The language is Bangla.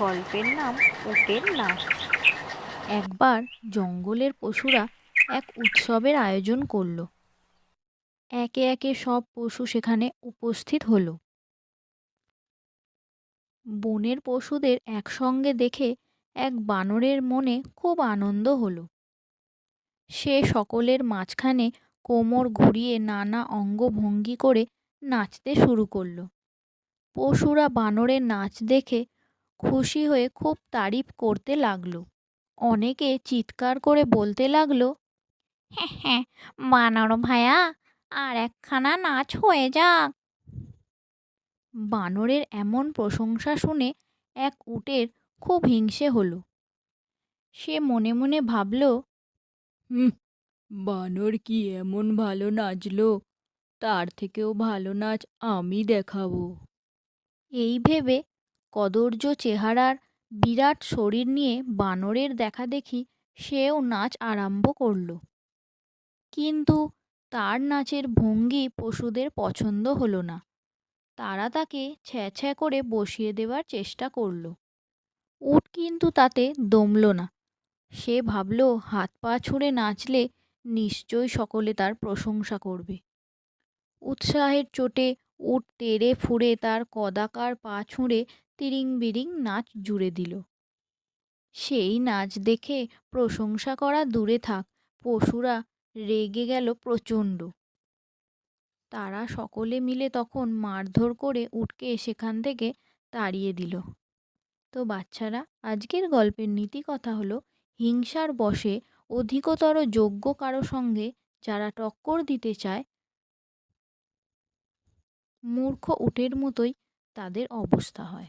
গল্পের নাম উটের নাচ। একবার জঙ্গলের পশুরা এক উৎসবের আয়োজন করলো। একে একে সব পশু সেখানে উপস্থিত হলো। বনের পশুদের একসঙ্গে দেখে এক বানরের মনে খুব আনন্দ হলো। সে সকলের মাঝখানে কোমর ঘুরিয়ে নানা অঙ্গভঙ্গি করে নাচতে শুরু করলো। পশুরা বানরের নাচ দেখে খুশি হয়ে খুব তারিফ করতে লাগলো। অনেকে চিৎকার করে বলতে লাগলো, হ্যাঁ হ্যাঁ, বানর ভায়া, আর একখানা নাচ হয়ে যাক। বানরের এমন প্রশংসা শুনে এক উটের খুব হিংসে হলো। সে মনে মনে ভাবল, হুম, বানর কি এমন ভালো নাচলো, তার থেকেও ভালো নাচ আমি দেখাবো। এই ভেবে কদর্য চেহারার বিরাট শরীর নিয়ে বানরের দেখাদেখি সেও নাচ আরম্ভ করলো। কিন্তু তার নাচের ভঙ্গি পশুদের পছন্দ হলো না। তারা তাকে ছ্যাঁ ছ্যাঁ করে বসিয়ে দেওয়ার চেষ্টা করলো। উট কিন্তু তাতে দমল না। সে ভাবল, হাত পা ছুঁড়ে নাচলে নিশ্চয়ই সকলে তার প্রশংসা করবে। উৎসাহের চোটে উট তেড়ে ফুঁড়ে তার কদাকার পা ছুঁড়ে তিরিং বিরিং নাচ জুড়ে দিল। সেই নাচ দেখে প্রশংসা করা দূরে থাক, পশুরা রেগে গেল প্রচণ্ড। তারা সকলে মিলে তখন মারধর করে উটকে সেখান থেকে তাড়িয়ে দিল। তো বাচ্চারা, আজকের গল্পের নীতি কথা হলো, হিংসার বশে অধিকতর যোগ্য কারো সঙ্গে যারা টক্কর দিতে চায়, মূর্খ উটের মতোই তাদের অবস্থা হয়।